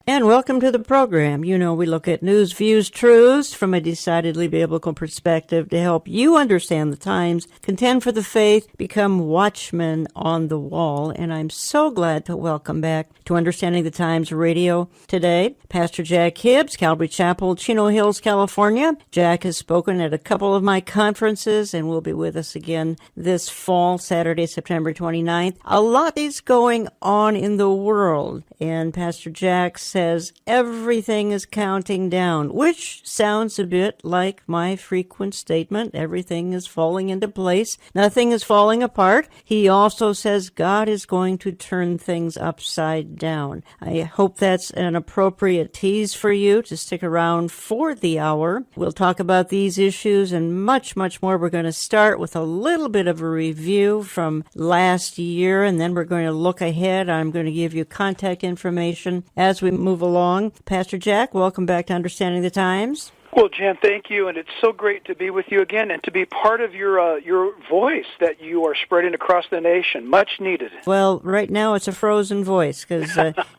And welcome to the program. You know, we look at news, views, truths from a decidedly biblical perspective to help you understand the times, contend for the faith, become watchmen on the wall. And I'm so glad to welcome back to Understanding the Times Radio today, Pastor Jack Hibbs, Calvary Chapel, Chino Hills, California. Jack has spoken at a couple of my conferences and will be with us again this fall, Saturday, September 29th. A lot is going on in the world, and Pastor Jack says everything is counting down, which sounds a bit like my frequent statement. Everything is falling into place. Nothing is falling apart. He also says God is going to turn things upside down. I hope that's an appropriate tease for you to stick around for the hour. We'll talk about these issues and much, much more. We're going to start with a little bit of a review from last year, and then we're going to look ahead. I'm going to give you contact information as we move along. Pastor Jack, welcome back to Understanding the Times. Well, Jan, thank you, and it's so great to be with you again and to be part of your voice that you are spreading across the nation. Much needed. Well, right now it's a frozen voice because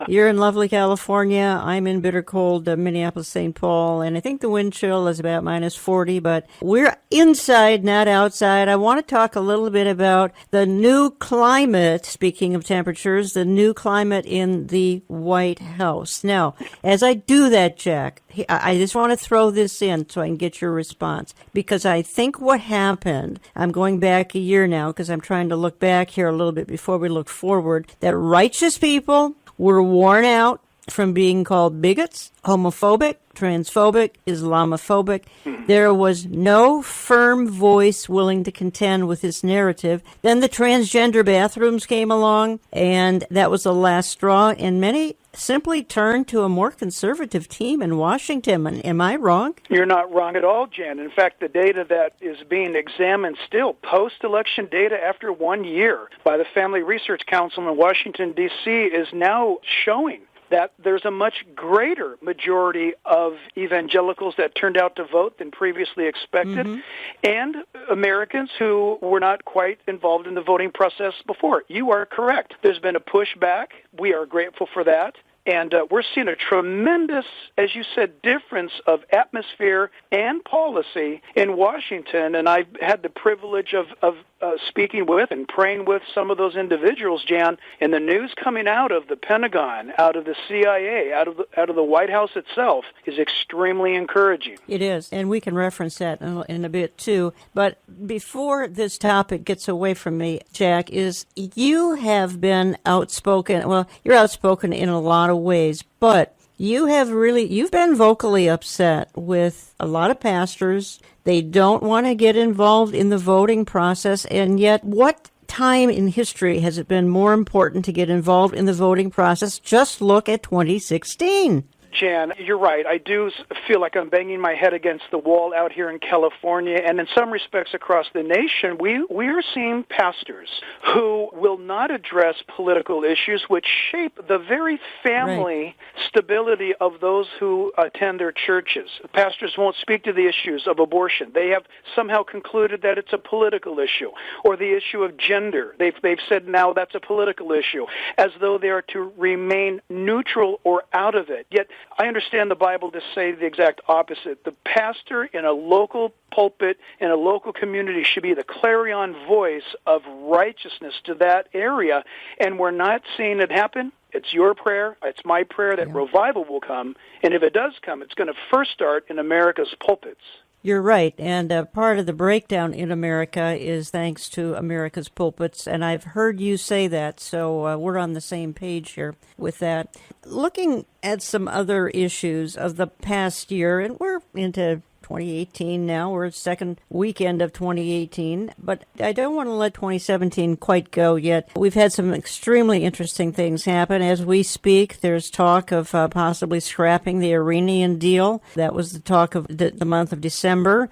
you're in lovely California. I'm in bitter cold Minneapolis, St. Paul, and I think the wind chill is about minus 40, but we're inside, not outside. I want to talk a little bit about the new climate, speaking of temperatures, the new climate in the White House. Now, as I do that, Jack, I just want to throw this in so I can get your response, because I think what happened, I'm going back a year now because I'm trying to look back here a little bit before we look forward, that righteous people were worn out from being called bigots, homophobic, transphobic, Islamophobic. There was no firm voice willing to contend with this narrative. Then the transgender bathrooms came along, and that was the last straw, and many simply turned to a more conservative team in Washington. Am I wrong? You're not wrong at all, Jan. In fact, the data that is being examined still, post-election data after 1 year by the Family Research Council in Washington, D.C., is now showing that there's a much greater majority of evangelicals that turned out to vote than previously expected, and Americans who were not quite involved in the voting process before. You are correct. There's been a pushback. We are grateful for that. And we're seeing a tremendous, as you said, difference of atmosphere and policy in Washington. And I've had the privilege of speaking with and praying with some of those individuals, Jan. And the news coming out of the Pentagon, out of the CIA, out of the White House itself is extremely encouraging. It is, and we can reference that in a bit too. But before this topic gets away from me, Jack, is you have been outspoken. Well, you're outspoken in a lot of ways, but you've been vocally upset with a lot of pastors. They don't want to get involved in the voting process, and yet what time in history has it been more important to get involved in the voting process? Just look at 2016. Jan, you're right. I do feel like I'm banging my head against the wall out here in California, and in some respects across the nation, we are seeing pastors who will not address political issues which shape the very family stability of those who attend their churches. Pastors won't speak to the issues of abortion. They have somehow concluded that it's a political issue, or the issue of gender. They've said now that's a political issue, as though they are to remain neutral or out of it. Yet I understand the Bible to say the exact opposite. The pastor in a local pulpit in a local community should be the clarion voice of righteousness to that area, and we're not seeing it happen. It's your prayer, it's my prayer that revival will come, and if it does come, it's going to first start in America's pulpits. You're right, and part of the breakdown in America is thanks to America's pulpits, and I've heard you say that, so we're on the same page here with that. Looking at some other issues of the past year, and we're into 2018 now. We're second weekend of 2018, but I don't want to let 2017 quite go yet. We've had some extremely interesting things happen as we speak. There's talk of possibly scrapping the Iranian deal. That was the talk of the month of December.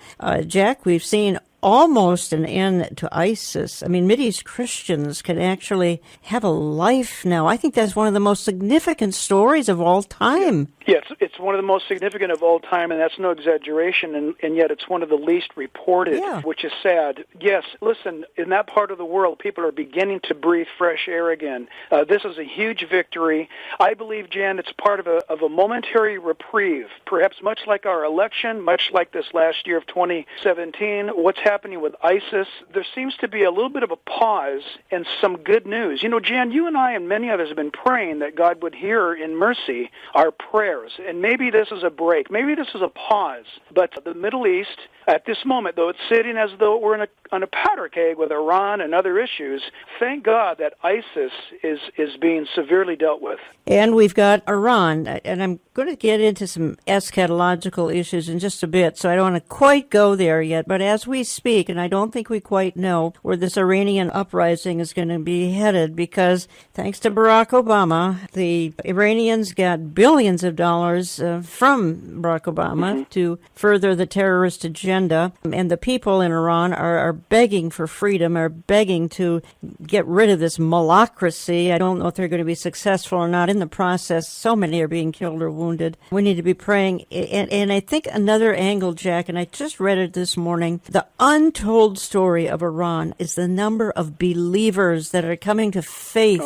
Jack, we've seen almost an end to ISIS. I mean, Mideast Christians can actually have a life now. I think that's one of the most significant stories of all time. Yeah, it's one of the most significant of all time, and that's no exaggeration, and yet it's one of the least reported, which is sad. Yes, listen, in that part of the world, people are beginning to breathe fresh air again. This is a huge victory. I believe, Jan, it's part of a momentary reprieve, perhaps much like our election, much like this last year of 2017, what's happening with ISIS. There seems to be a little bit of a pause and some good news. You know, Jan, you and I and many of us have been praying that God would hear in mercy our prayers. And maybe this is a break. Maybe this is a pause. But the Middle East, at this moment, though it's sitting as though we're on a powder keg with Iran and other issues, thank God that ISIS is being severely dealt with. And we've got Iran. And I'm going to get into some eschatological issues in just a bit, so I don't want to quite go there yet. But as we speak, and I don't think we quite know where this Iranian uprising is going to be headed, because thanks to Barack Obama, the Iranians got billions of dollars from Barack Obama to further the terrorist agenda. And the people in Iran are begging for freedom, are begging to get rid of this malocracy. I don't know if they're going to be successful or not in the process. So many are being killed or wounded. We need to be praying. And I think another angle, Jack, and I just read it this morning, the untold story of Iran is the number of believers that are coming to faith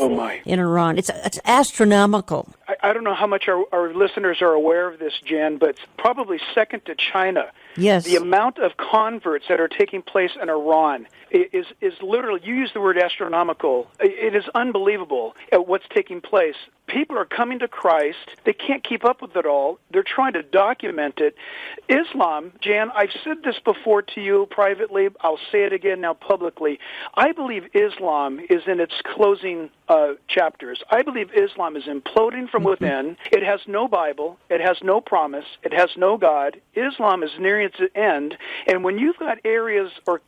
in Iran. It's astronomical. I don't know how much our listeners are aware of this, Jan, but it's probably second to China. Yes. The amount of converts that are taking place in Iran is literally, you use the word astronomical. It is unbelievable at what's taking place. People are coming to Christ. They can't keep up with it all. They're trying to document it. Islam, Jan, I've said this before to you privately. I'll say it again now publicly. I believe Islam is in its closing chapters. I believe Islam is imploding from within. It has no Bible. It has no promise. It has no God. Islam is nearing its end. And when you've got areas or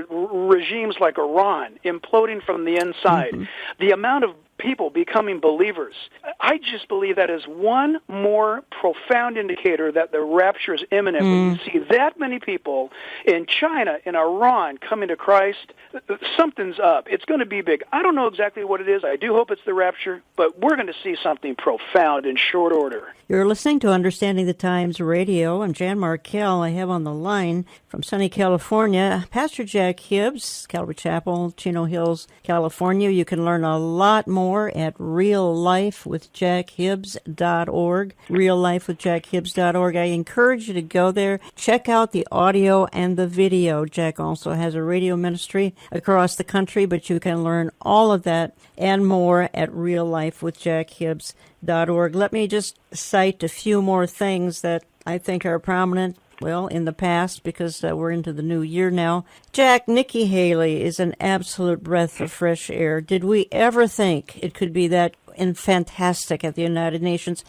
regimes like Iran imploding from the inside, the amount of people becoming believers, I just believe that is one more profound indicator that the rapture is imminent. When you see that many people in China, in Iran, coming to Christ, something's up. It's going to be big. I don't know exactly what it is. I do hope it's the rapture, but we're going to see something profound in short order. You're listening to Understanding the Times Radio. I'm Jan Markell. I have on the line from sunny California, Pastor Jack Hibbs, Calvary Chapel, Chino Hills, California. You can learn a lot more at reallifewithjackhibbs.org, reallifewithjackhibbs.org. I encourage you to go there, check out the audio and the video. Jack also has a radio ministry across the country, but you can learn all of that and more at reallifewithjackhibbs.org. Let me just cite a few more things that I think are prominent, well, in the past, because we're into the new year now. Jack, Nikki Haley is an absolute breath of fresh air. Did we ever think it could be that fantastic at the United Nations?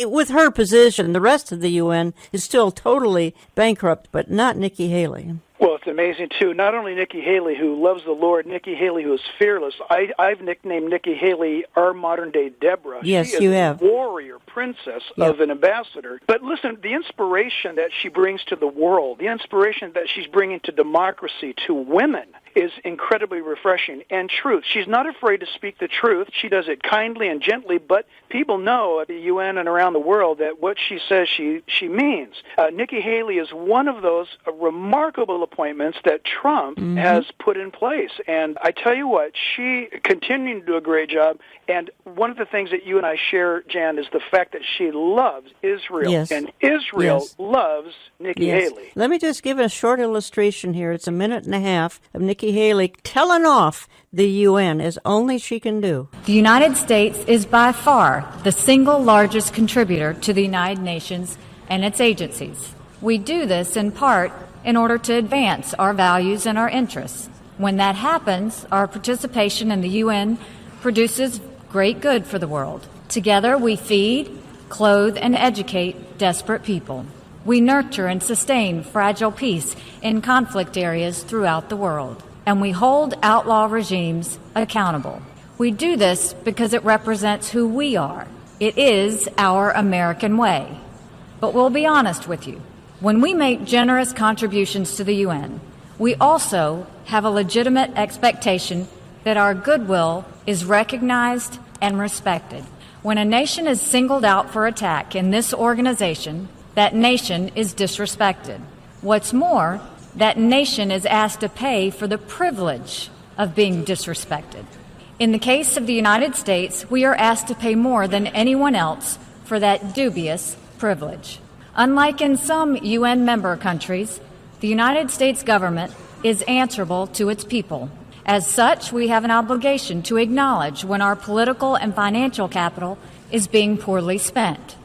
With her position, the rest of the UN is still totally bankrupt, but not Nikki Haley. Well, it's amazing, too. Not only Nikki Haley, who loves the Lord, Nikki Haley, who is fearless. I've nicknamed Nikki Haley our modern-day Deborah. Yes, she is you have. A warrior princess of an ambassador. But listen, the inspiration that she brings to the world, the inspiration that she's bringing to democracy, to women, is incredibly refreshing. And truth. She's not afraid to speak the truth. She does it kindly and gently, but people know at the UN and around the world that what she says she means. Nikki Haley is one of those remarkable appointments that Trump has put in place. And I tell you what, she continuing to do a great job. And one of the things that you and I share, Jan, is the fact that she loves Israel. Yes. And Israel loves Nikki Haley. Let me just give a short illustration here. It's a minute and a half of Nikki Haley telling off the UN as only she can do. The United States is by far the single largest contributor to the United Nations and its agencies. We do this in part in order to advance our values and our interests. When that happens, our participation in the UN produces great good for the world. Together we feed, clothe, and educate desperate people. We nurture and sustain fragile peace in conflict areas throughout the world. And we hold outlaw regimes accountable. We do this because it represents who we are. It is our American way. But we'll be honest with you. When we make generous contributions to the UN, we also have a legitimate expectation that our goodwill is recognized and respected. When a nation is singled out for attack in this organization, that nation is disrespected. What's more, that nation is asked to pay for the privilege of being disrespected. In the case of the United States, we are asked to pay more than anyone else for that dubious privilege. Unlike in some UN member countries, the United States government is answerable to its people. As such, we have an obligation to acknowledge when our political and financial capital is being poorly spent.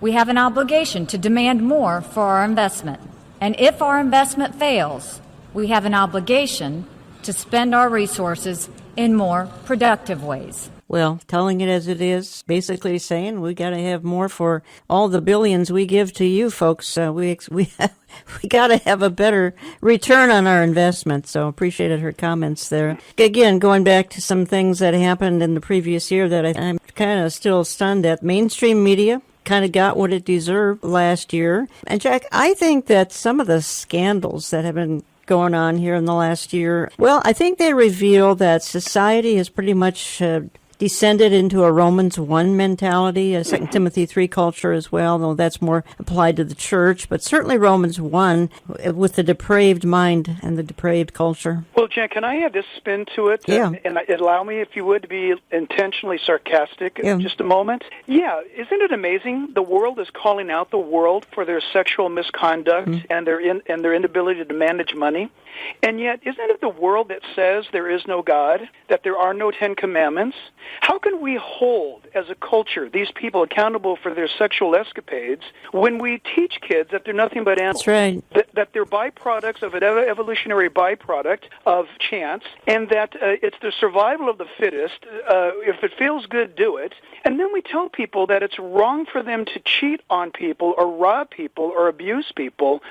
We have an obligation to demand more for our investment. And if our investment fails, we have an obligation to spend our resources in more productive ways. Well, telling it as it is, basically saying we got to have more for all the billions we give to you folks. We got to have a better return on our investment. So appreciated her comments there. Again, going back to some things that happened in the previous year that I'm kind of still stunned at. Mainstream media kind of got what it deserved last year. And Jack, I think that some of the scandals that have been going on here in the last year, well, I think they reveal that society has pretty much descended into a Romans 1 mentality, a 2 Timothy 3 culture as well, though that's more applied to the church, but certainly Romans 1 with the depraved mind and the depraved culture. Well, Jen, can I add this spin to it? Yeah. And allow me, if you would, to be intentionally sarcastic just a moment. Yeah, isn't it amazing? The world is calling out the world for their sexual misconduct and their inability to manage money. And yet, isn't it the world that says there is no God, that there are no 10 Commandments? How can we hold, as a culture, these people accountable for their sexual escapades when we teach kids that they're nothing but animals? That's right. That they're byproducts of an evolutionary byproduct of chance, and that it's the survival of the fittest. If it feels good, do it. And then we tell people that it's wrong for them to cheat on people or rob people or abuse people.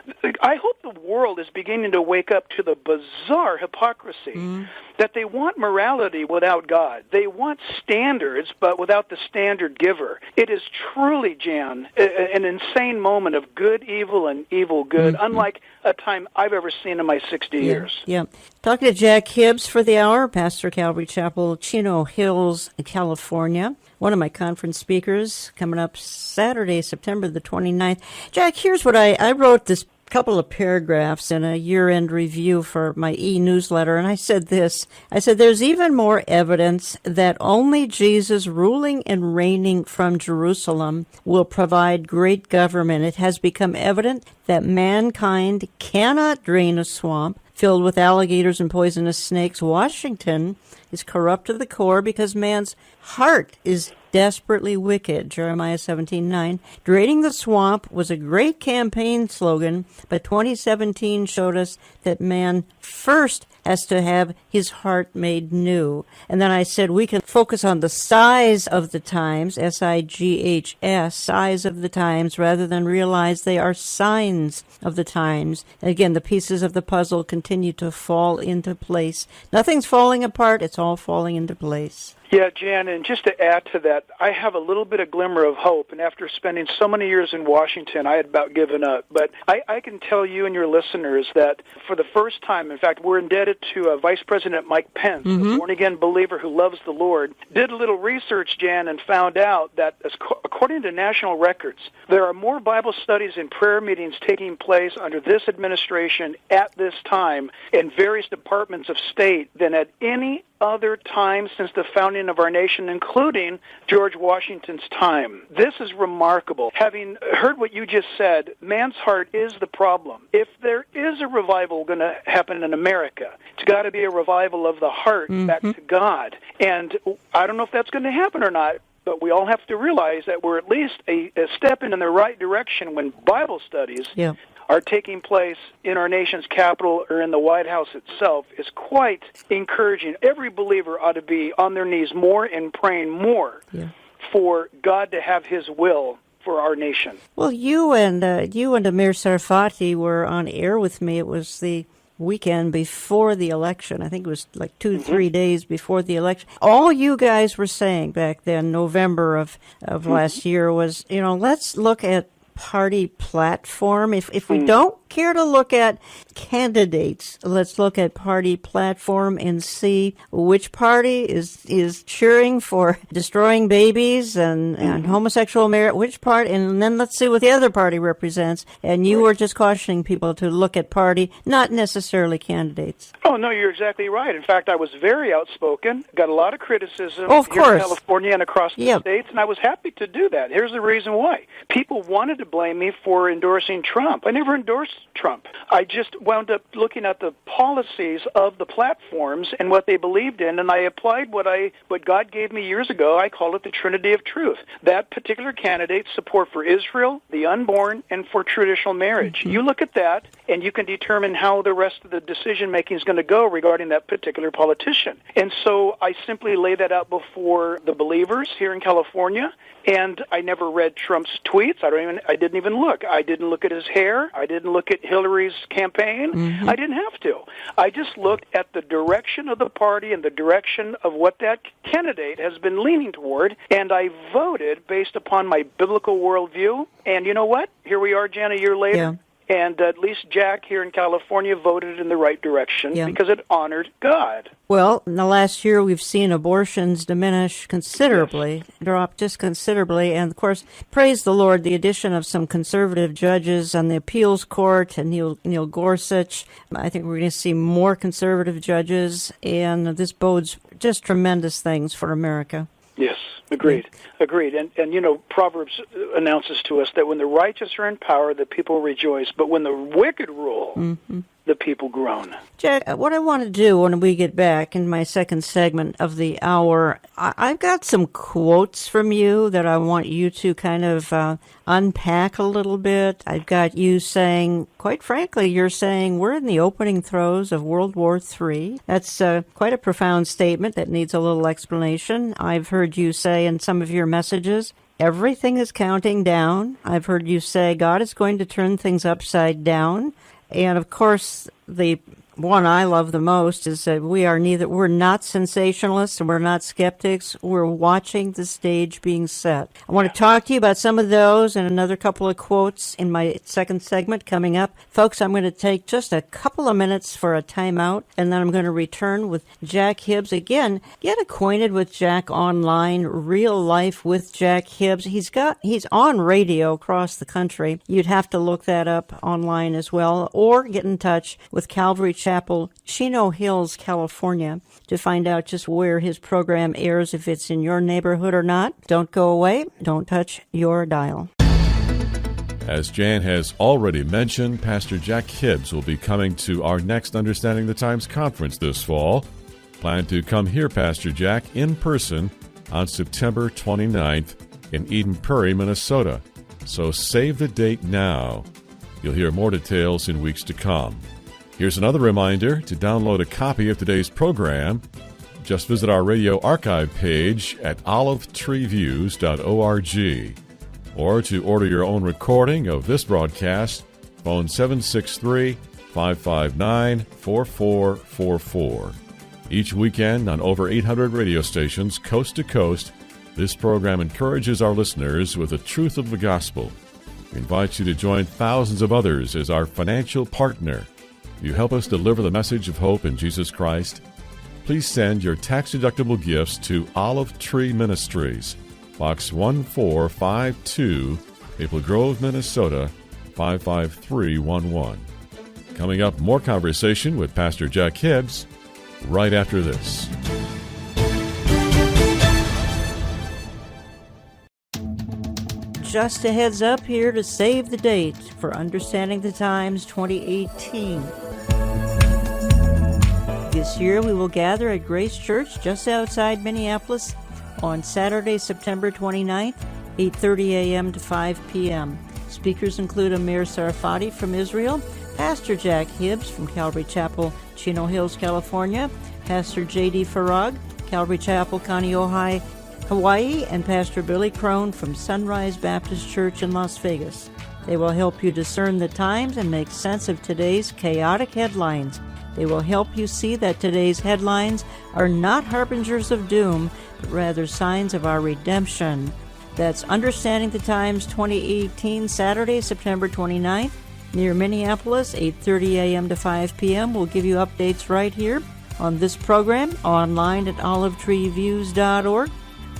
I hope the world is beginning to wake up to the bizarre hypocrisy that they want morality without God. They want standards, but without the standard giver. It is truly, Jan, an insane moment of good, evil, and evil, good, unlike a time I've ever seen in my 60 years. Yeah. Talking to Jack Hibbs for the hour, pastor Calvary Chapel, Chino Hills, California. One of my conference speakers coming up Saturday, September the 29th. Jack, here's what I wrote this couple of paragraphs in a year-end review for my e-newsletter, and I said this. I said, there's even more evidence that only Jesus ruling and reigning from Jerusalem will provide great government. It has become evident that mankind cannot drain a swamp filled with alligators and poisonous snakes. Washington is corrupt to the core because man's heart is desperately wicked. Jeremiah 17:9. Draining the swamp was a great campaign slogan, but 2017 showed us that man first has to have his heart made new. And then I said we can focus on the size of the times, S-I-G-H-S, size of the times, rather than realize they are signs of the times. And again, the pieces of the puzzle continue to fall into place. Nothing's falling apart, it's all falling into place. Yeah, Jan, and just to add to that, I have a little bit of glimmer of hope, and after spending so many years in Washington, I had about given up. But I can tell you and your listeners that for the first time, in fact, we're indebted to Vice President Mike Pence, a born-again believer who loves the Lord, did a little research, Jan, and found out that according to national records, there are more Bible studies and prayer meetings taking place under this administration at this time in various departments of state than at any other time since the founding of our nation, including George Washington's time. This is remarkable. Having heard what you just said, man's heart is the problem. If there is a revival going to happen in America, it's got to be a revival of the heart back to God. And I don't know if that's going to happen or not, but we all have to realize that we're at least a step in the right direction when Bible studies are taking place in our nation's capital or in the White House itself is quite encouraging. Every believer ought to be on their knees more and praying more for God to have His will for our nation. Well, you and Amir Sarfati were on air with me. It was the weekend before the election. I think it was like 2-3 days before the election. All you guys were saying back then, November of last year, was, let's look at party platform. If we don't care to look at candidates? Let's look at party platform and see which party is cheering for destroying babies and homosexual marriage, which part, and then let's see what the other party represents. And you were just cautioning people to look at party, not necessarily candidates. Oh, no, you're exactly right. In fact, I was very outspoken, got a lot of criticism of here course. in California and across the states, and I was happy to do that. Here's the reason why. People wanted to blame me for endorsing Trump. I never endorsed Trump. I just wound up looking at the policies of the platforms and what they believed in, and I applied what God gave me years ago. I call it the Trinity of Truth. That particular candidate's support for Israel, the unborn, and for traditional marriage. You look at that, and you can determine how the rest of the decision-making is going to go regarding that particular politician. And so I simply lay that out before the believers here in California, and I never read Trump's tweets. I didn't even look. I didn't look at his hair. I didn't look at Hillary's campaign. I didn't have to. I just looked at the direction of the party and the direction of what that candidate has been leaning toward, and I voted based upon my biblical worldview. And you know what? Here we are, Jan, a year later. Yeah. And at least Jack here in California voted in the right direction because it honored God. Well, in the last year, we've seen abortions diminish considerably, drop just considerably. And, of course, praise the Lord, the addition of some conservative judges on the appeals court and Neil Gorsuch. I think we're going to see more conservative judges, and this bodes just tremendous things for America. Yes, agreed. And you know, Proverbs announces to us that when the righteous are in power, the people rejoice. But when the wicked rule, the people groan. Jack, what I want to do when we get back in my second segment of the hour, I've got some quotes from you that I want you to kind of unpack a little bit. I've got you saying, quite frankly, you're saying we're in the opening throes of World War III. That's quite a profound statement that needs a little explanation. I've heard you say in some of your messages, everything is counting down. I've heard you say God is going to turn things upside down. And, of course, the one I love the most is that we're not sensationalists and we're not skeptics. We're watching the stage being set. I want to talk to you about some of those and another couple of quotes in my second segment coming up. Folks, I'm going to take just a couple of minutes for a timeout, and then I'm going to return with Jack Hibbs. Again, get acquainted with Jack online, Real Life with Jack Hibbs. He's on radio across the country. You'd have to look that up online as well, or get in touch with Calvary Chapel, Chino Hills, California, to find out just where his program airs, if it's in your neighborhood or not. Don't go away. Don't touch your dial. As Jan has already mentioned, Pastor Jack Hibbs will be coming to our next Understanding the Times conference this fall. Plan to come hear Pastor Jack in person on September 29th in Eden Prairie, Minnesota. So save the date now. You'll hear more details in weeks to come. Here's another reminder to download a copy of today's program. Just visit our radio archive page at olivetreeviews.org. Or to order your own recording of this broadcast, phone 763-559-4444. Each weekend on over 800 radio stations coast to coast, this program encourages our listeners with the truth of the gospel. We invite you to join thousands of others as our financial partner. You help us deliver the message of hope in Jesus Christ. Please send your tax-deductible gifts to Olive Tree Ministries, Box 1452, Maple Grove, Minnesota, 55311. Coming up, more conversation with Pastor Jack Hibbs right after this. Just a heads up here to save the date for Understanding the Times 2018. This year we will gather at Grace Church just outside Minneapolis on Saturday, September 29th, 8:30 a.m. to 5 p.m. Speakers include Amir Sarfati from Israel, Pastor Jack Hibbs from Calvary Chapel, Chino Hills, California, Pastor J.D. Farag, Calvary Chapel, Kaneohe, Hawaii, and Pastor Billy Crone from Sunrise Baptist Church in Las Vegas. They will help you discern the times and make sense of today's chaotic headlines. They will help you see that today's headlines are not harbingers of doom, but rather signs of our redemption. That's Understanding the Times 2018, Saturday, September 29th, near Minneapolis, 8:30 a.m. to 5 p.m. We'll give you updates right here on this program, online at olivetreeviews.org,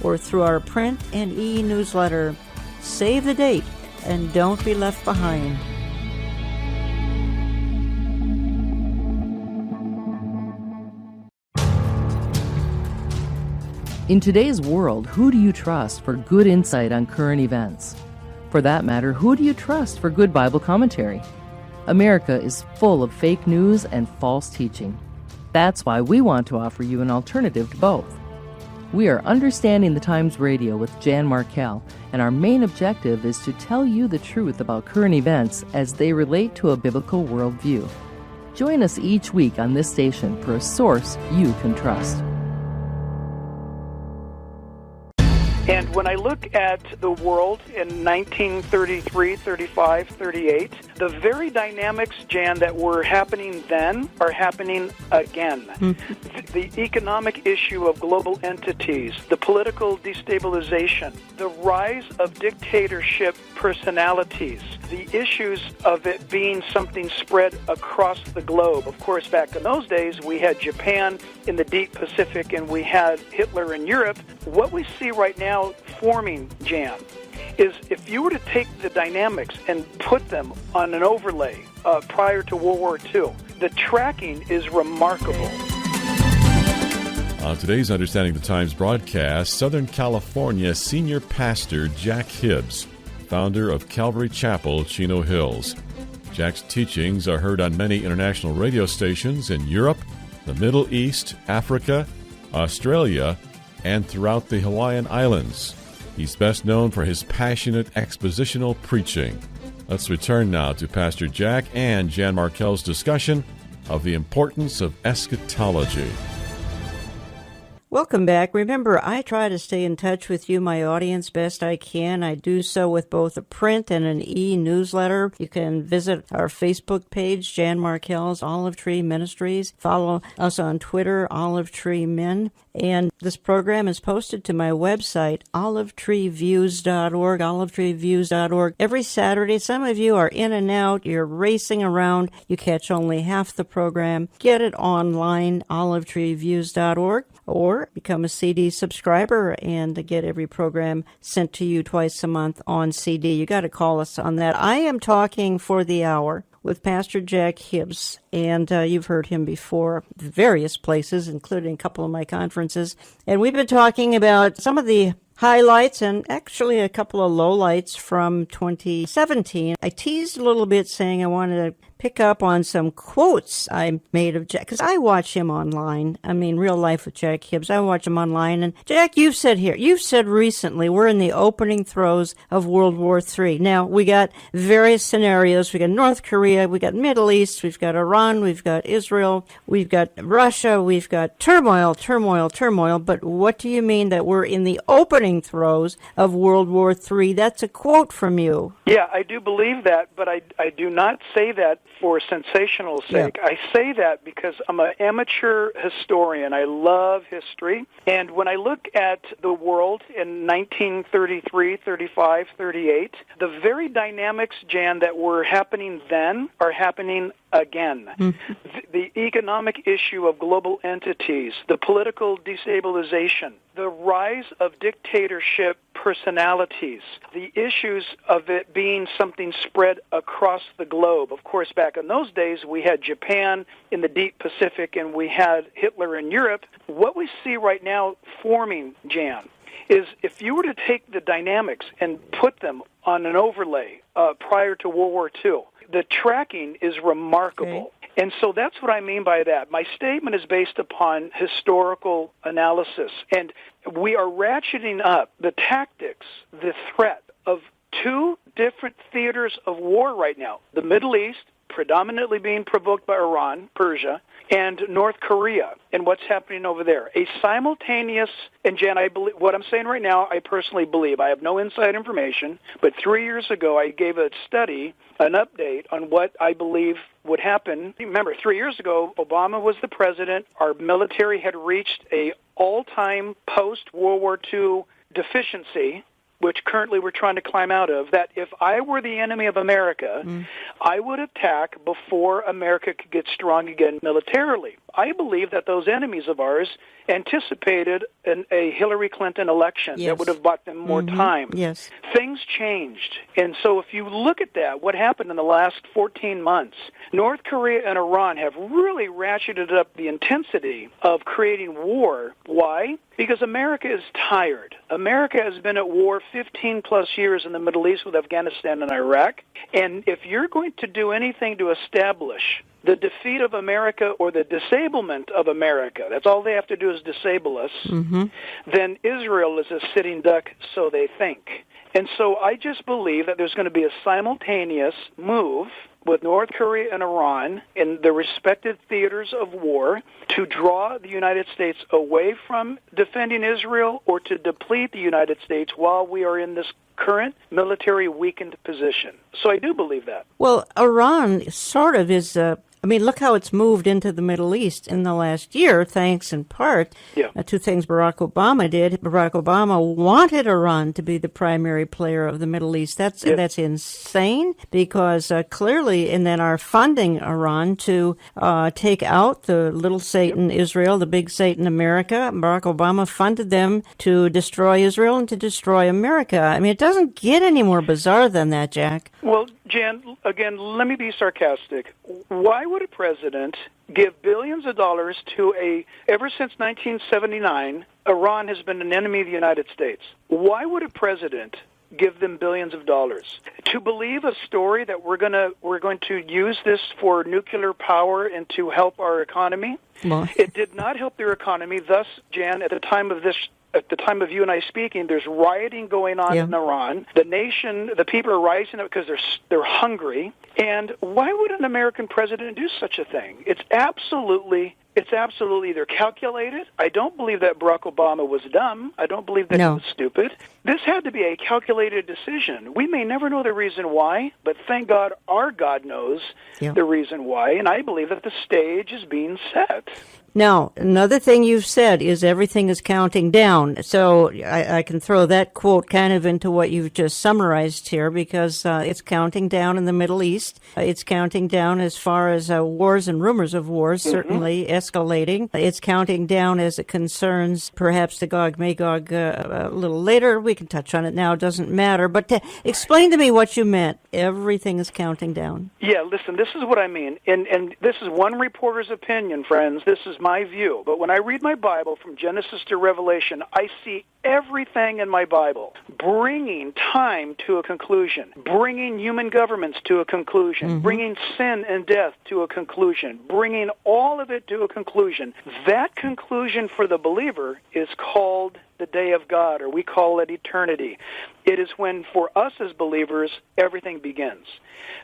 or through our print and e-newsletter. Save the date and don't be left behind. In today's world, who do you trust for good insight on current events? For that matter, who do you trust for good Bible commentary? America is full of fake news and false teaching. That's why we want to offer you an alternative to both. We are Understanding the Times Radio with Jan Markell, and our main objective is to tell you the truth about current events as they relate to a biblical worldview. Join us each week on this station for a source you can trust. And when I look at the world in 1933, 35, 38, the very dynamics, Jan, that were happening then are happening again. The economic issue of global entities, the political destabilization, the rise of dictatorship personalities, the issues of it being something spread across the globe. Of course, back in those days, we had Japan in the deep Pacific and we had Hitler in Europe. What we see right now forming, Jan, is if you were to take the dynamics and put them on an overlay prior to World War II, the tracking is remarkable. On today's Understanding the Times broadcast, Southern California senior pastor Jack Hibbs, founder of Calvary Chapel, Chino Hills. Jack's teachings are heard on many international radio stations in Europe, the Middle East, Africa, Australia, and throughout the Hawaiian Islands. He's best known for his passionate expositional preaching. Let's return now to Pastor Jack and Jan Markell's discussion of the importance of eschatology. Welcome back. Remember, I try to stay in touch with you, my audience, best I can. I do so with both a print and an e-newsletter. You can visit our Facebook page, Jan Markell's Olive Tree Ministries. Follow us on Twitter, Olive Tree Men. And this program is posted to my website, olivetreeviews.org, olivetreeviews.org. Every Saturday, some of you are in and out. You're racing around. You catch only half the program. Get it online, olivetreeviews.org, or become a CD subscriber and get every program sent to you twice a month on CD. You got to call us on that. I am talking for the hour with Pastor Jack Hibbs, and you've heard him before various places, including a couple of my conferences. And we've been talking about some of the highlights and actually a couple of lowlights from 2017. I teased a little bit saying I wanted to pick up on some quotes I made of Jack, because I watch him online. I mean, real life with Jack Hibbs. I watch him online. And Jack, you've said recently, we're in the opening throes of World War III. Now, we got various scenarios. We got North Korea, we got Middle East, we've got Iran, we've got Israel, we've got Russia, we've got turmoil. But what do you mean that we're in the opening throes of World War III? That's a quote from you. Yeah, I do believe that, but I do not say that for sensational sake. Yeah. I say that because I'm an amateur historian. I love history. And when I look at the world in 1933, 35, 38, the very dynamics, Jan, that were happening then are happening again. The economic issue of global entities, the political destabilization, the rise of dictatorship personalities, the issues of it being something spread across the globe. Of course, back in those days, we had Japan in the deep Pacific and we had Hitler in Europe. What we see right now forming, Jan, is if you were to take the dynamics and put them on an overlay prior to World War II, the tracking is remarkable. Okay. And so that's what I mean by that. My statement is based upon historical analysis, and we are ratcheting up the tactics, the threat of two different theaters of war right now. The Middle East, predominantly being provoked by Iran, Persia, and North Korea, and what's happening over there. A simultaneous, and Jan, I believe what I'm saying right now, I personally believe. I have no inside information, but 3 years ago I gave a study, an update on what I believe would happen. Remember, 3 years ago, Obama was the president. Our military had reached a all-time post-World War II deficiency, which currently we're trying to climb out of, that if I were the enemy of America, I would attack before America could get strong again militarily. I believe that those enemies of ours anticipated a Hillary Clinton election that would have bought them more time. Yes. Things changed. And so if you look at that, what happened in the last 14 months, North Korea and Iran have really ratcheted up the intensity of creating war. Why? Because America is tired. America has been at war 15-plus years in the Middle East with Afghanistan and Iraq. And if you're going to do anything to establish the defeat of America or the disablement of America, that's all they have to do is disable us, then Israel is a sitting duck, so they think. And so I just believe that there's going to be a simultaneous move with North Korea and Iran in the respective theaters of war to draw the United States away from defending Israel or to deplete the United States while we are in this current military weakened position. So I do believe that. Well, Iran sort of is look how it's moved into the Middle East in the last year, thanks in part to things Barack Obama did. Barack Obama wanted Iran to be the primary player of the Middle East. That's insane because clearly, and then our funding Iran to take out the little Satan Israel, the big Satan America. Barack Obama funded them to destroy Israel and to destroy America. I mean, it doesn't get any more bizarre than that, Jack. Well, Jan, again, let me be sarcastic. Why would a president give billions of dollars to ever since 1979, Iran has been an enemy of the United States. Why would a president give them billions of dollars? To believe a story that we're going to use this for nuclear power and to help our economy? Well, it did not help their economy. Thus, Jan, at the time of you and I speaking, there's rioting going on in Iran. The people are rising up because they're hungry. And why would an American president do such a thing? It's absolutely either calculated. I don't believe that Barack Obama was dumb. I don't believe that he was stupid. This had to be a calculated decision. We may never know the reason why, but thank God our God knows the reason why, and I believe that the stage is being set. Now, another thing you've said is everything is counting down. So I can throw that quote kind of into what you've just summarized here because it's counting down in the Middle East. It's counting down as far as wars and rumors of wars, certainly escalating. It's counting down as it concerns perhaps the Gog-Magog a little later. We can touch on it now. It doesn't matter. But explain to me what you meant. Everything is counting down. Yeah, listen, this is what I mean. And this is one reporter's opinion, friends. This is my view. But when I read my Bible from Genesis to Revelation, I see everything in my Bible bringing time to a conclusion, bringing human governments to a conclusion, bringing sin and death to a conclusion, bringing all of it to a conclusion. That conclusion for the believer is called the day of God, or we call it eternity. It is when, for us as believers, everything begins.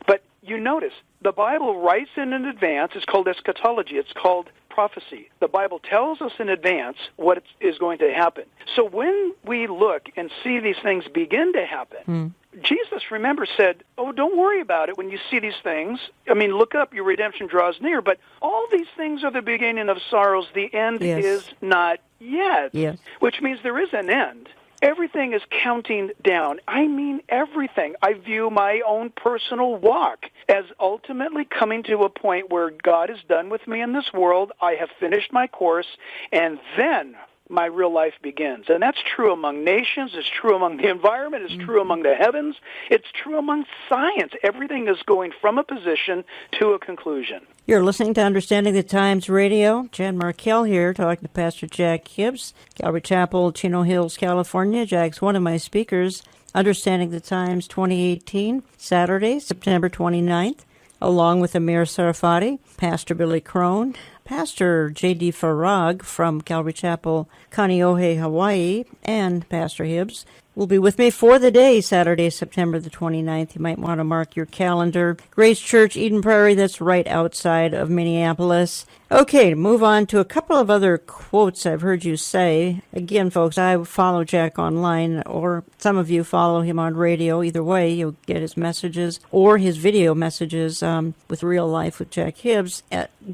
But you notice, the Bible writes in advance. It's called eschatology. It's called prophecy. The Bible tells us in advance what is going to happen. So when we look and see these things begin to happen, Jesus, remember, said, don't worry about it when you see these things. I mean, look up, your redemption draws near. But all these things are the beginning of sorrows. The end is not yet, which means there is an end. Everything is counting down. I mean everything. I view my own personal walk as ultimately coming to a point where God is done with me in this world. I have finished my course, and then my real life begins. And that's true among nations. It's true among the environment. It's true among the heavens. It's true among science. Everything is going from a position to a conclusion. You're listening to Understanding the Times Radio. Jan Markell here, talking to Pastor Jack Hibbs, Calvary Chapel, Chino Hills, California. Jack's one of my speakers. Understanding the Times 2018, Saturday, September 29th, along with Amir Sarfati, Pastor Billy Crone, Pastor J.D. Farag from Calvary Chapel, Kaneohe, Hawaii, and Pastor Hibbs will be with me for the day, Saturday, September the 29th. You might want to mark your calendar. Grace Church, Eden Prairie, that's right outside of Minneapolis. Okay, to move on to a couple of other quotes I've heard you say. Again, folks, I follow Jack online, or some of you follow him on radio. Either way, you'll get his messages or his video messages with Real Life with Jack Hibbs.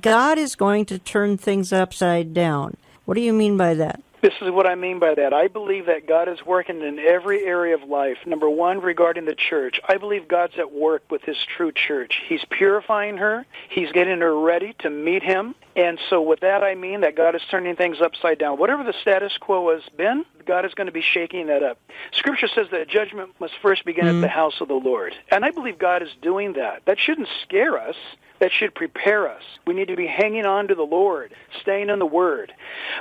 God is going to turn things upside down. What do you mean by that? This is what I mean by that. I believe that God is working in every area of life. Number one, regarding the church, I believe God's at work with His true church. He's purifying her. He's getting her ready to meet Him. And so with that, I mean that God is turning things upside down. Whatever the status quo has been, God is going to be shaking that up. Scripture says that judgment must first begin at the house of the Lord. And I believe God is doing that. That shouldn't scare us. That should prepare us. We need to be hanging on to the Lord, staying in the Word.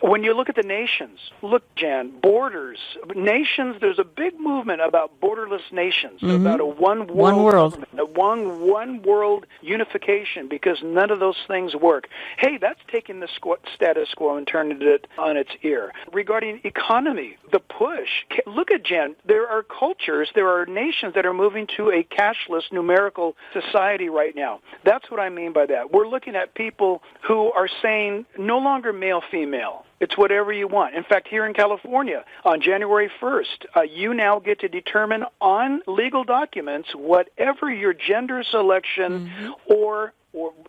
When you look at the nations, look, Jan, borders, nations, there's a big movement about borderless nations, about a one world. A one world unification, because none of those things work. Hey, that's taking the status quo and turning it on its ear. Regarding economy, the push, look at, Jan, there are cultures, there are nations that are moving to a cashless numerical society right now. That's what I mean by that. We're looking at people who are saying no longer male-female. It's whatever you want. In fact, here in California, on January 1st, you now get to determine on legal documents whatever your gender selection or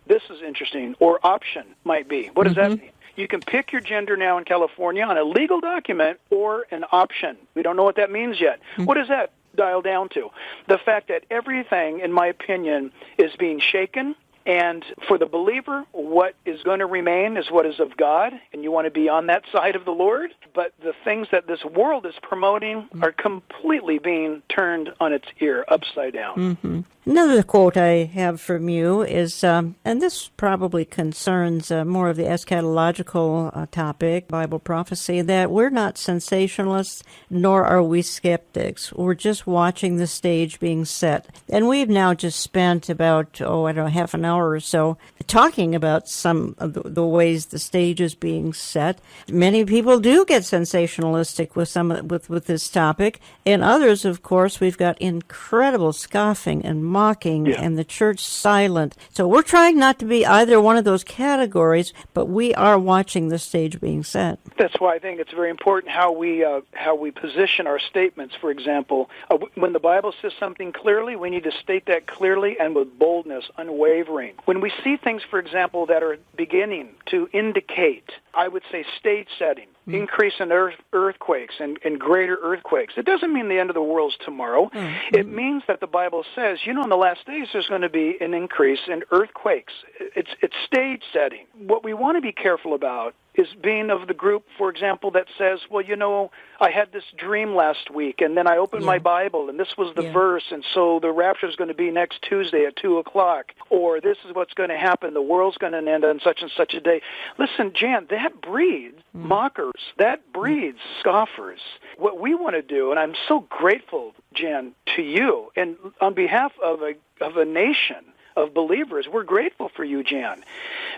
this is interesting, or option might be. What does that mean? You can pick your gender now in California on a legal document or an option. We don't know what that means yet. What does that dial down to? The fact that everything, in my opinion, is being shaken. And for the believer, what is going to remain is what is of God, and you want to be on that side of the Lord. But the things that this world is promoting are completely being turned on its ear, upside down. Another quote I have from you is, and this probably concerns more of the eschatological topic, Bible prophecy, that we're not sensationalists, nor are we skeptics. We're just watching the stage being set. And we've now just spent about, half an hour or so talking about some of the ways the stage is being set. Many people do get sensationalistic with this topic, and others, of course, we've got incredible scoffing and mocking and the church silent. So we're trying not to be either one of those categories, but we are watching the stage being set. That's why I think it's very important how we position our statements. For example, when the Bible says something clearly, we need to state that clearly and with boldness, unwavering. When we see things, for example, that are beginning to indicate, I would say, stage setting, increase in earthquakes and greater earthquakes. It doesn't mean the end of the world's tomorrow. It means that the Bible says, in the last days there's going to be an increase in earthquakes. It's stage setting. What we want to be careful about is being of the group, for example, that says, I had this dream last week, and then I opened my Bible, and this was the verse, and so the rapture is going to be next Tuesday at 2 o'clock, or this is what's going to happen, the world's going to end on such and such a day. Listen, Jan, that breeds mockers. That breeds scoffers. What we want to do, and I'm so grateful, Jan, to you, and on behalf of a nation of believers, we're grateful for you, Jan,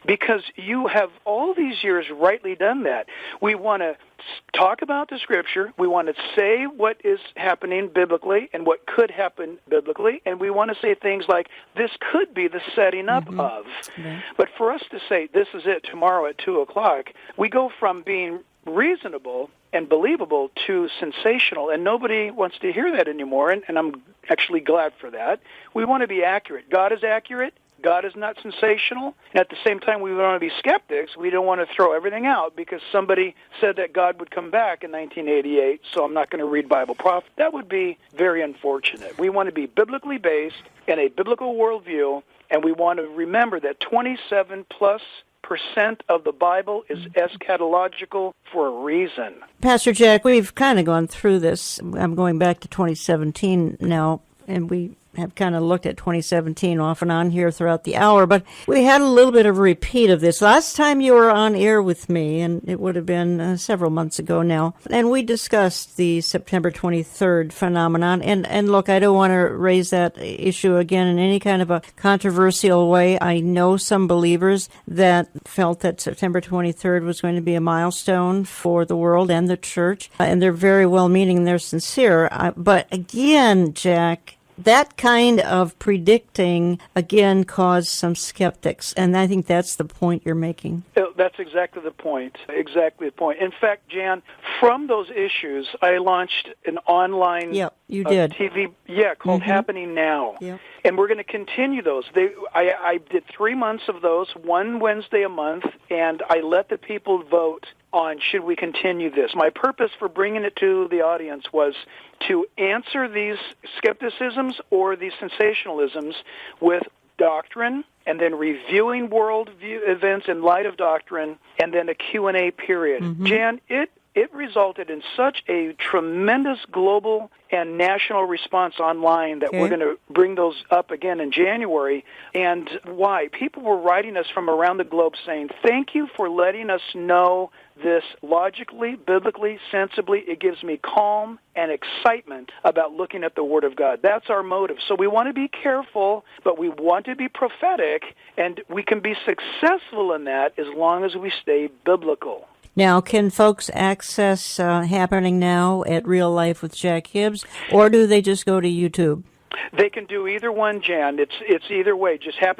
because you have all these years rightly done that. We want to talk about the Scripture. We want to say what is happening biblically and what could happen biblically, and we want to say things like, this could be the setting up of. But for us to say, this is it tomorrow at 2 o'clock, we go from being reasonable and believable to sensational, and nobody wants to hear that anymore, and I'm actually glad for that. We want to be accurate. God is accurate. God is not sensational. And at the same time, we want to be skeptics. We don't want to throw everything out because somebody said that God would come back in 1988, so I'm not going to read Bible prophet. That would be very unfortunate. We want to be biblically based in a biblical worldview, and we want to remember that 27+ % of the Bible is eschatological for a reason. Pastor Jack, we've kind of gone through this. I'm going back to 2017 now, and we have kind of looked at 2017 off and on here throughout the hour, but we had a little bit of a repeat of this. Last time you were on air with me, and it would have been several months ago now, and we discussed the September 23rd phenomenon, and look, I don't want to raise that issue again in any kind of a controversial way. I know some believers that felt that September 23rd was going to be a milestone for the world and the church, and they're very well-meaning, they're sincere, but again, Jack, that kind of predicting, again, caused some skeptics, and I think that's the point you're making. That's exactly the point. Exactly the point. In fact, Jan, from those issues, I launched an online TV called Happening Now. Yep. And we're going to continue those. I did 3 months of those, one Wednesday a month, and I let the people vote on should we continue this. My purpose for bringing it to the audience was to answer these skepticisms or these sensationalisms with doctrine, and then reviewing world events in light of doctrine, and then a Q&A period. Mm-hmm. Jan, it resulted in such a tremendous global and national response online that we're going to bring those up again in January. And why? People were writing us from around the globe saying, thank you for letting us know this logically, biblically, sensibly. It gives me calm and excitement about looking at the Word of God. That's our motive. So we want to be careful, but we want to be prophetic, and we can be successful in that as long as we stay biblical. Now, can folks access Happening Now at Real Life with Jack Hibbs, or do they just go to YouTube? They can do either one, Jan. It's either way.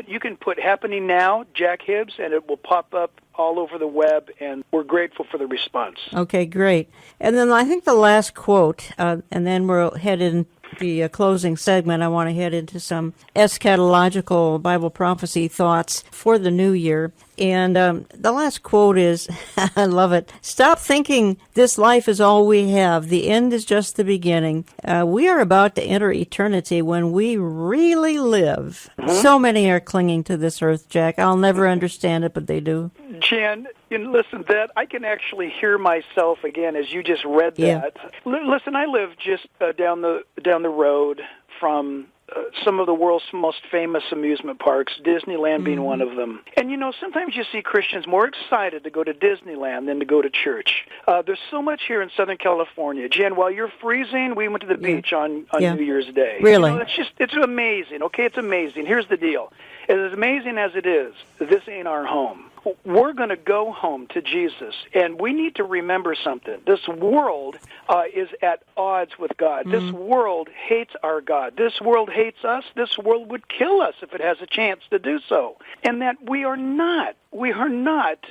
You can put Happening Now, Jack Hibbs, and it will pop up all over the web, and we're grateful for the response. Okay, great. And then I think the last quote, and then we'll head in the closing segment. I want to head into some eschatological Bible prophecy thoughts for the new year. And the last quote is, I love it, stop thinking this life is all we have. The end is just the beginning. We are about to enter eternity when we really live. Mm-hmm. So many are clinging to this earth, Jack. I'll never understand it, but they do. Jan, listen, that I can actually hear myself again as you just read that. Listen, I live just down the road from some of the world's most famous amusement parks, Disneyland being one of them. And, sometimes you see Christians more excited to go to Disneyland than to go to church. There's so much here in Southern California. Jen, while you're freezing, we went to the beach on New Year's Day. Really? It's amazing. Okay, it's amazing. Here's the deal. As amazing as it is, this ain't our home. We're going to go home to Jesus, and we need to remember something. This world is at odds with God. Mm. This world hates our God. This world hates us. This world would kill us if it has a chance to do so. And that we are not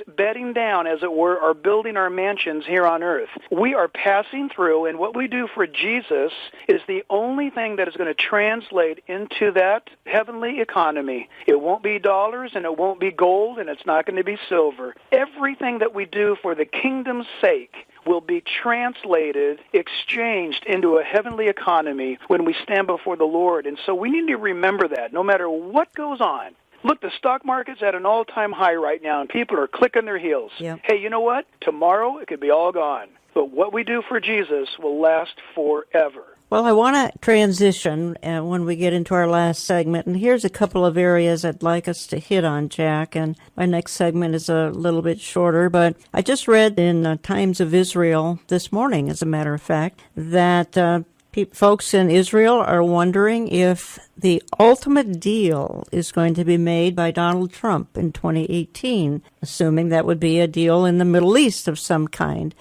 bedding down, as it were, or building our mansions here on earth. We are passing through, and what we do for Jesus is the only thing that is going to translate into that heavenly economy. It won't be dollars, and it won't be gold, and it's not going to be silver. Everything that we do for the kingdom's sake will be translated, exchanged into a heavenly economy when we stand before the Lord. And so we need to remember that no matter what goes on. Look, the stock market's at an all-time high right now, and people are clicking their heels. Yep. Hey, you know what? Tomorrow it could be all gone. But what we do for Jesus will last forever. Well, I want to transition when we get into our last segment, and here's a couple of areas I'd like us to hit on, Jack, and my next segment is a little bit shorter, but I just read in Times of Israel this morning, as a matter of fact, that folks in Israel are wondering if the ultimate deal is going to be made by Donald Trump in 2018, assuming that would be a deal in the Middle East of some kind.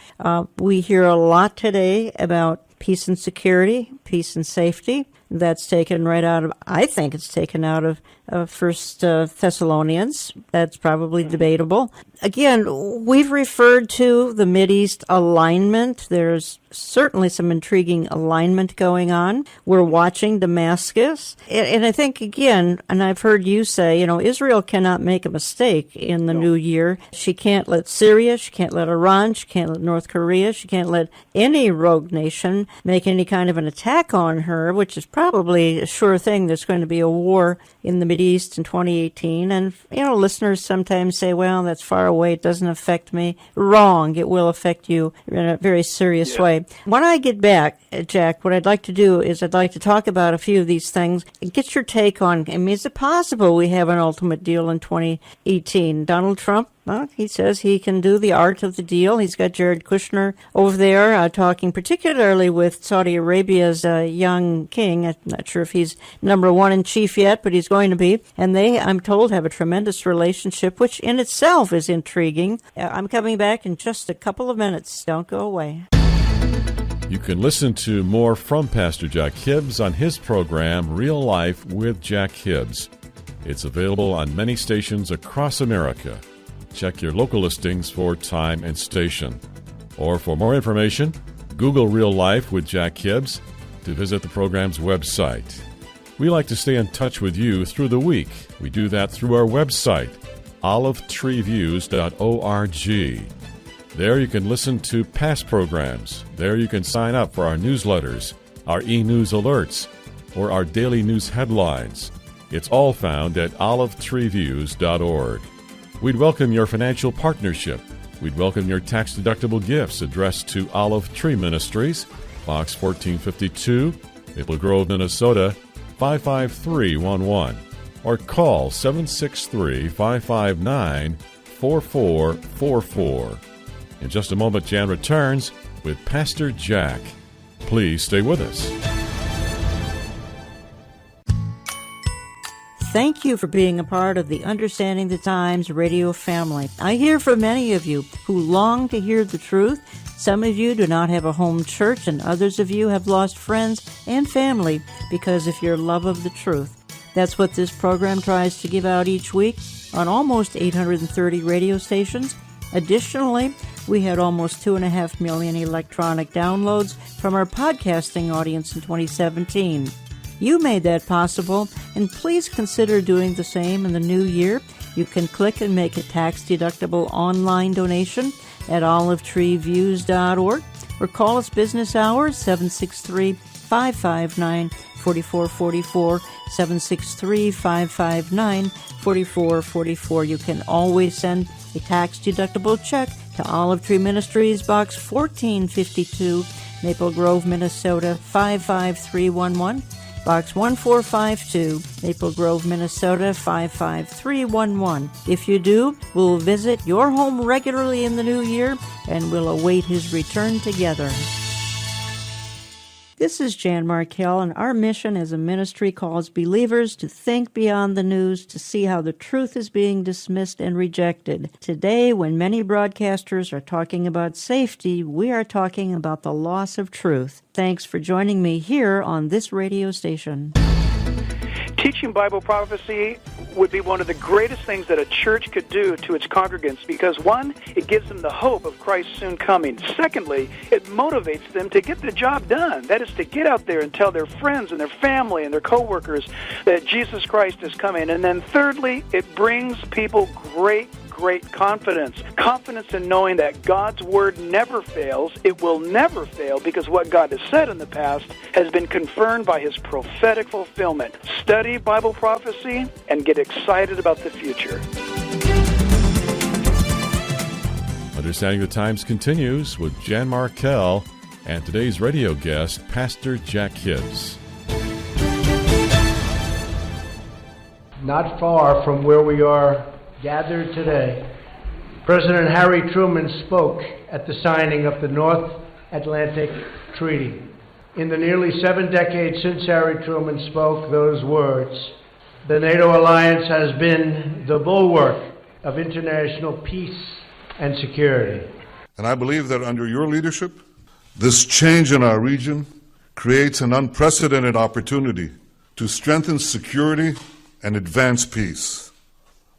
We hear a lot today about peace and security, peace and safety. That's taken right out of, I think it's taken out of First Thessalonians. That's probably debatable. Again, we've referred to the Mideast alignment. There's certainly some intriguing alignment going on. We're watching Damascus. And I think, again, and I've heard you say, Israel cannot make a mistake in the new year. She can't let Syria, she can't let Iran, she can't let North Korea, she can't let any rogue nation make any kind of an attack on her, which is probably a sure thing. There's going to be a war in the Mideast in 2018. And, listeners sometimes say, well, that's far away. It doesn't affect me. Wrong. It will affect you in a very serious way. When I get back, Jack, what I'd like to do is I'd like to talk about a few of these things and get your take on, is it possible we have an ultimate deal in 2018? Donald Trump, he says he can do the art of the deal. He's got Jared Kushner over there talking particularly with Saudi Arabia's young king. I'm not sure if he's number one in chief yet, but he's going to be. And they, I'm told, have a tremendous relationship, which in itself is intriguing. I'm coming back in just a couple of minutes. Don't go away. You can listen to more from Pastor Jack Hibbs on his program, Real Life with Jack Hibbs. It's available on many stations across America. Check your local listings for time and station. Or for more information, Google Real Life with Jack Hibbs to visit the program's website. We like to stay in touch with you through the week. We do that through our website, olivetreeviews.org. There you can listen to past programs. There you can sign up for our newsletters, our e-news alerts, or our daily news headlines. It's all found at olivetreeviews.org. We'd welcome your financial partnership. We'd welcome your tax-deductible gifts addressed to Olive Tree Ministries, Box 1452, Maple Grove, Minnesota, 55311, or call 763-559-4444. In just a moment, Jan returns with Pastor Jack. Please stay with us. Thank you for being a part of the Understanding the Times radio family. I hear from many of you who long to hear the truth. Some of you do not have a home church, and others of you have lost friends and family because of your love of the truth. That's what this program tries to give out each week on almost 830 radio stations. Additionally, we had almost 2.5 million electronic downloads from our podcasting audience in 2017. You made that possible, and please consider doing the same in the new year. You can click and make a tax-deductible online donation at olivetreeviews.org or call us business hours 763-559-4444, 763-559-4444. You can always send a tax-deductible check to Olive Tree Ministries, Box 1452, Maple Grove, Minnesota 55311. Box 1452, Maple Grove, Minnesota 55311. If you do, we'll visit your home regularly in the new year, and we'll await his return together. This is Jan Markell, and our mission as a ministry calls believers to think beyond the news, to see how the truth is being dismissed and rejected. Today, when many broadcasters are talking about safety, we are talking about the loss of truth. Thanks for joining me here on this radio station. Teaching Bible prophecy would be one of the greatest things that a church could do to its congregants because, one, it gives them the hope of Christ's soon coming. Secondly, it motivates them to get the job done. That is, to get out there and tell their friends and their family and their coworkers that Jesus Christ is coming. And then thirdly, it brings people great confidence in knowing that God's word never fails. It will never fail because what God has said in the past has been confirmed by his prophetic fulfillment. Study Bible prophecy and get excited about the future. Understanding the Times continues with Jan Markell and today's radio guest, Pastor Jack Hibbs. Not far from where we are gathered today, President Harry Truman spoke at the signing of the North Atlantic Treaty. In the nearly 7 decades since Harry Truman spoke those words, the NATO alliance has been the bulwark of international peace and security. And I believe that under your leadership, this change in our region creates an unprecedented opportunity to strengthen security and advance peace.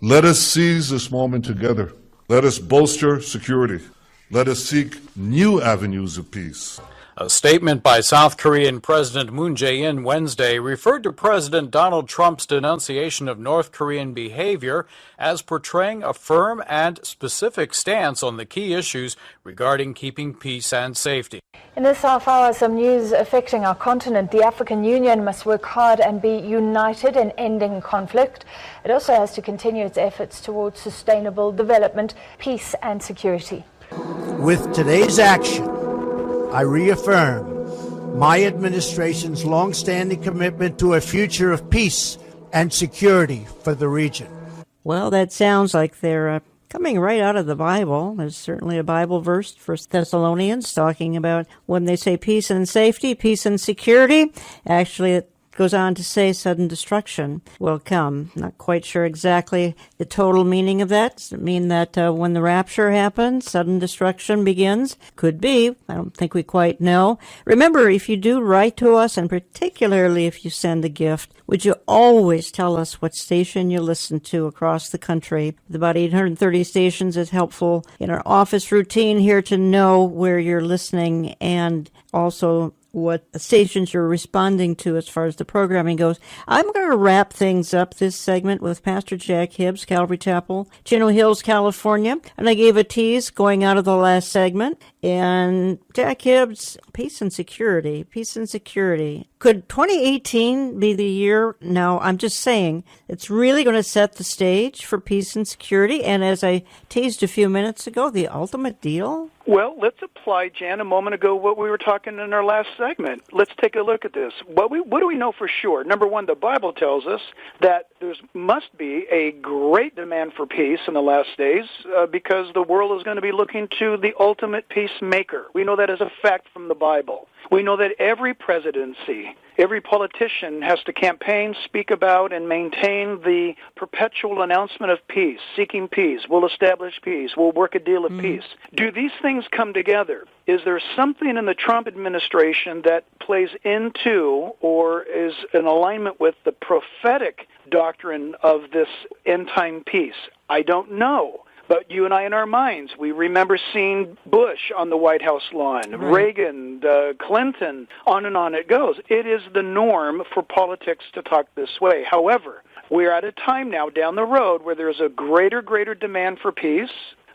Let us seize this moment together. Let us bolster security. Let us seek new avenues of peace. A statement by South Korean President Moon Jae-in Wednesday referred to President Donald Trump's denunciation of North Korean behavior as portraying a firm and specific stance on the key issues regarding keeping peace and safety. In this half hour, some news affecting our continent. The African Union must work hard and be united in ending conflict. It also has to continue its efforts towards sustainable development, peace and security. With today's action, I reaffirm my administration's long-standing commitment to a future of peace and security for the region. Well, that sounds like they're coming right out of the Bible. There's certainly a Bible verse, 1 Thessalonians, talking about when they say peace and safety, peace and security. Actually, it goes on to say sudden destruction will come. Not quite sure exactly the total meaning of that. Does it mean that when the rapture happens, sudden destruction begins? Could be. I don't think we quite know. Remember, if you do write to us, and particularly if you send a gift, would you always tell us what station you listen to across the country? With about 830 stations, it's helpful in our office routine here to know where you're listening, and also what stations you're responding to as far as the programming goes. I'm going to wrap things up this segment with Pastor Jack Hibbs, Calvary Chapel, Chino Hills, California. And I gave a tease going out of the last segment. And Jack Hibbs, peace and security, peace and security. Could 2018 be the year? No, I'm just saying it's really going to set the stage for peace and security. And as I teased a few minutes ago, the ultimate deal? Well, let's apply, Jan, a moment ago what we were talking in our last segment. Let's take a look at this. What do we know for sure? Number one, the Bible tells us that there must be a great demand for peace in the last days because the world is going to be looking to the ultimate peacemaker. We know that as a fact from the Bible. We know that every presidency, every politician has to campaign, speak about, and maintain the perpetual announcement of peace, seeking peace, we'll establish peace, we'll work a deal of peace. Do these things come together? Is there something in the Trump administration that plays into or is in alignment with the prophetic doctrine of this end-time peace? I don't know. But you and I, in our minds, we remember seeing Bush on the White House lawn, Right. Reagan, Clinton, on it goes. It is the norm for politics to talk this way. However, we're at a time now down the road where there's a greater demand for peace.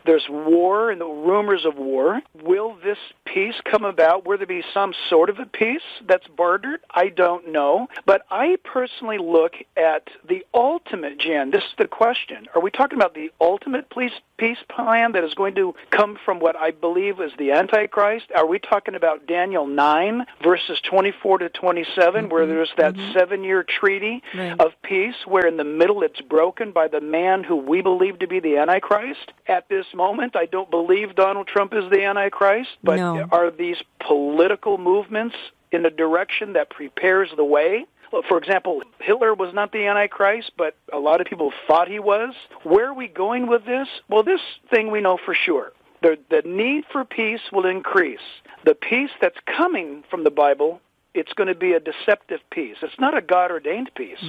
There's war and the rumors of war. Will this peace come about? Will there be some sort of a peace that's bartered? I don't know. But I personally look at the ultimate, Jan, this is the question. Are we talking about the ultimate peace plan that is going to come from what I believe is the Antichrist? Are we talking about Daniel 9, verses 24 to 27, where there's that 7-year treaty of peace, where in the middle it's broken by the man who we believe to be the Antichrist? At this moment, I don't believe Donald Trump is the Antichrist, but are these political movements in a direction that prepares the way? Well, for example, Hitler was not the Antichrist, but a lot of people thought he was. Where are we going with this? Well, this thing we know for sure. The need for peace will increase. The peace that's coming from the Bible, it's going to be a deceptive peace. It's not a God-ordained peace.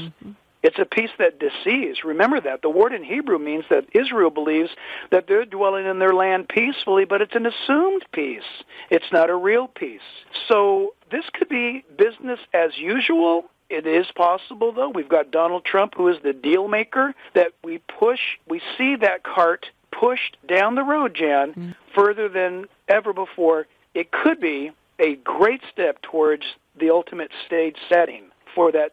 It's a peace that deceives. Remember that. The word in Hebrew means that Israel believes that they're dwelling in their land peacefully, but it's an assumed peace. It's not a real peace. So this could be business as usual. It is possible, though. We've got Donald Trump, who is the deal maker, that we see that cart pushed down the road, Jan, further than ever before. It could be a great step towards the ultimate stage setting for that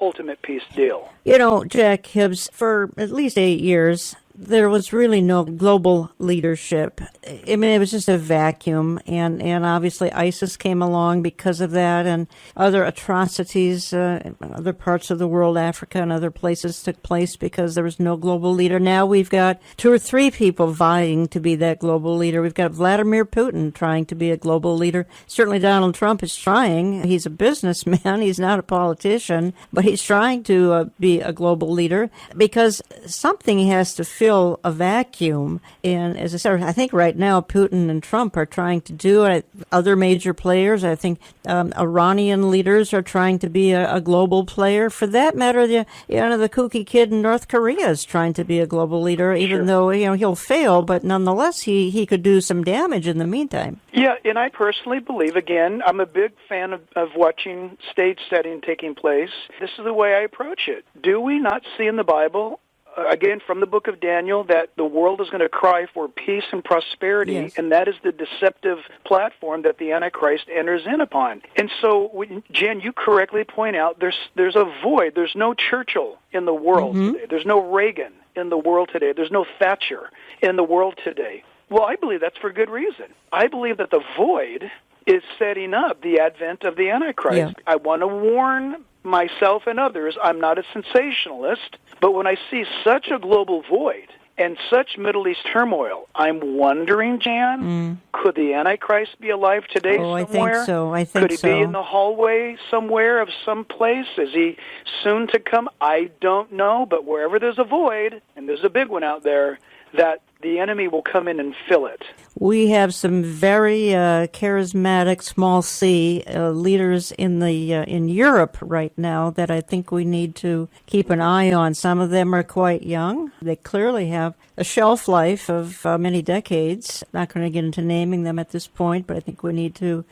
ultimate peace deal. You know, Jack Hibbs, for at least 8 years, there was really no global leadership. I mean, it was just a vacuum, and obviously ISIS came along because of that, and other atrocities in other parts of the world, Africa and other places, took place because there was no global leader. Now we've got 2 or 3 people vying to be that global leader. We've got Vladimir Putin trying to be a global leader. Certainly Donald Trump is trying. He's a businessman. He's not a politician, but he's trying to be a global leader because something has to fill a vacuum. And as I said, I think right now Putin and Trump are trying to do it. Other major players, I think Iranian leaders are trying to be a global player. For that matter, the kooky kid in North Korea is trying to be a global leader, even though he'll fail, but nonetheless he could do some damage in the meantime. Yeah, and I personally believe, again, I'm a big fan of watching stage setting taking place. This is the way I approach it. Do we not see in the Bible, again, from the book of Daniel, that the world is going to cry for peace and prosperity, and that is the deceptive platform that the Antichrist enters in upon. And so, Jen, you correctly point out there's a void. There's no Churchill in the world today. There's no Reagan in the world today. There's no Thatcher in the world today. Well, I believe that's for good reason. I believe that the void is setting up the advent of the Antichrist. Yeah. I want to warn myself and others, I'm not a sensationalist, but when I see such a global void and such Middle East turmoil, I'm wondering, Jan, could the Antichrist be alive today somewhere? I think so. Could he be in the hallway somewhere of some place? Is he soon to come? I don't know, but wherever there's a void, and there's a big one out there, that the enemy will come in and fill it. We have some very charismatic, small C leaders in Europe right now that I think we need to keep an eye on. Some of them are quite young. They clearly have a shelf life of many decades. Not going to get into naming them at this point, but I think we need to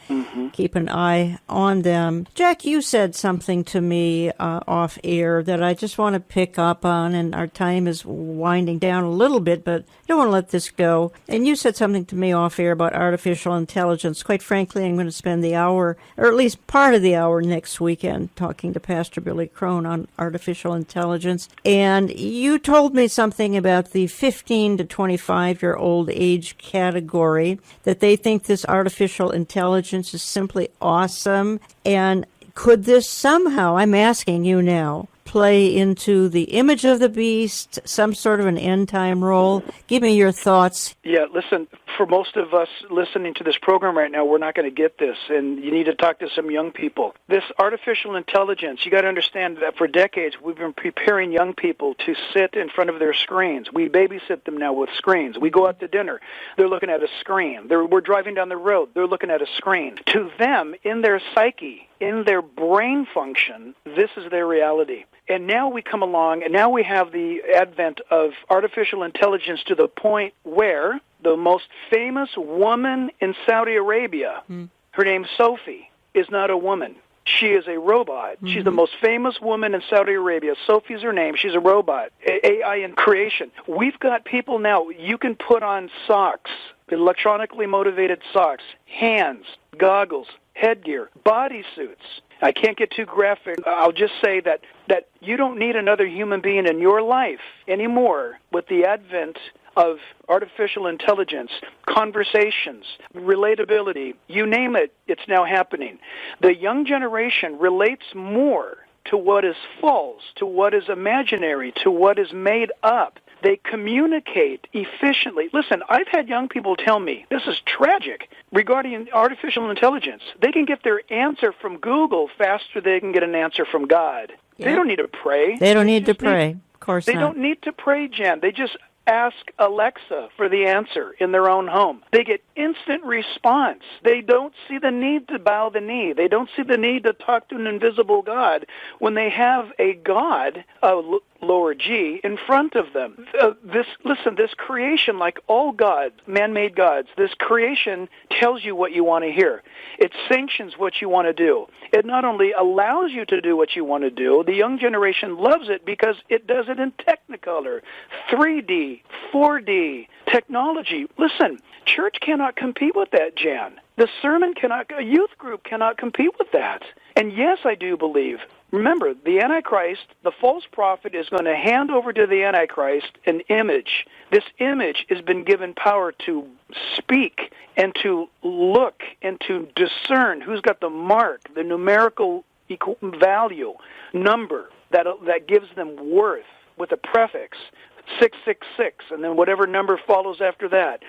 keep an eye on them. Jack, you said something to me off air that I just want to pick up on, and our time is winding down a little bit, but I don't want to let this go. And you said something to me off air about artificial intelligence. Quite frankly, I'm going to spend the hour, or at least part of the hour next weekend, talking to Pastor Billy Crone on artificial intelligence. And you told me something about the 15 to 25-year-old age category, that they think this artificial intelligence is simply awesome. And could this somehow, I'm asking you now, play into the image of the beast, some sort of an end-time role? Give me your thoughts. Yeah, listen, for most of us listening to this program right now, we're not going to get this, and you need to talk to some young people. This artificial intelligence, you got to understand that for decades we've been preparing young people to sit in front of their screens. We babysit them now with screens. We go out to dinner, they're looking at a screen. We're driving down the road, they're looking at a screen. To them, in their psyche, in their brain function, this is their reality. And now we come along, and now we have the advent of artificial intelligence to the point where the most famous woman in Saudi Arabia, her name's Sophie, is not a woman. She is a robot. She's the most famous woman in Saudi Arabia. Sophie's her name. She's a robot. AI in creation. We've got people now, you can put on socks, electronically motivated socks, hands, goggles, headgear, bodysuits. I can't get too graphic. I'll just say that you don't need another human being in your life anymore with the advent of artificial intelligence, conversations, relatability, you name it, it's now happening. The young generation relates more to what is false, to what is imaginary, to what is made up. They communicate efficiently. Listen, I've had young people tell me, this is tragic, regarding artificial intelligence. They can get their answer from Google faster than they can get an answer from God. Yeah. They don't need to pray. They don't need to pray. Of course not. They don't need to pray, Jen. They just ask Alexa for the answer in their own home. They get instant response. They don't see the need to bow the knee. They don't see the need to talk to an invisible God when they have a God, lower G, in front of them. This creation, like all gods, man-made gods, this creation tells you what you want to hear. It sanctions what you want to do. It not only allows you to do what you want to do, the young generation loves it because it does it in Technicolor, 3D, 4D, technology. Listen, church cannot compete with that, Jan. The sermon cannot, a youth group cannot compete with that. And yes, I do believe. Remember, the Antichrist, the false prophet, is going to hand over to the Antichrist an image. This image has been given power to speak and to look and to discern who's got the mark, the numerical value, number that gives them worth with a prefix, 666, and then whatever number follows after that.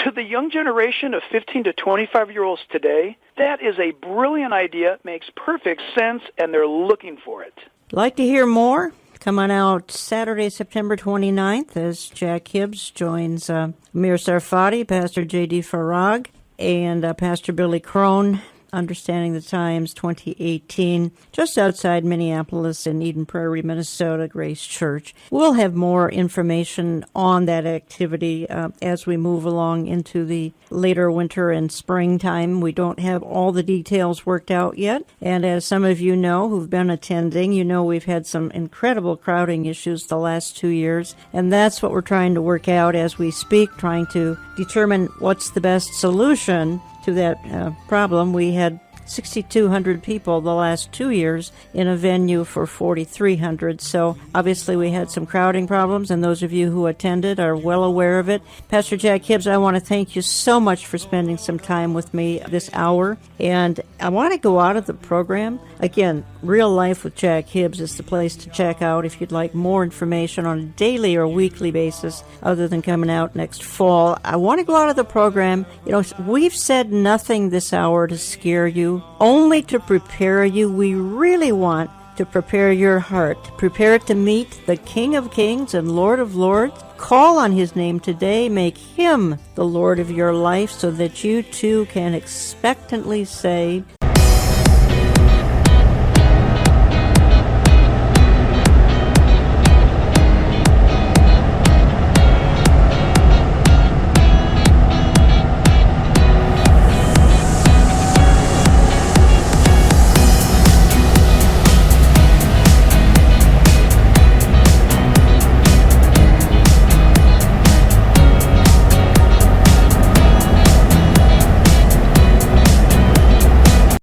To the young generation of 15 to 25-year-olds today, that is a brilliant idea, makes perfect sense, and they're looking for it. Like to hear more? Come on out Saturday, September 29th, as Jack Hibbs joins Amir Sarfati, Pastor J.D. Farag, and Pastor Billy Crone, Understanding the Times 2018, just outside Minneapolis in Eden Prairie, Minnesota, Grace Church. We'll have more information on that activity as we move along into the later winter and springtime. We don't have all the details worked out yet. And as some of you know who've been attending, you know we've had some incredible crowding issues the last 2 years. And that's what we're trying to work out as we speak, trying to determine what's the best solution to that problem. We had 6,200 people the last 2 years in a venue for 4,300. So obviously we had some crowding problems, and those of you who attended are well aware of it. Pastor Jack Hibbs, I want to thank you so much for spending some time with me this hour. And I want to go out of the program. Again, Real Life with Jack Hibbs is the place to check out if you'd like more information on a daily or weekly basis other than coming out next fall. I want to go out of the program. You know, we've said nothing this hour to scare you, only to prepare you. We really want to prepare your heart. Prepare it to meet the King of Kings and Lord of Lords. Call on his name today. Make him the Lord of your life so that you too can expectantly say,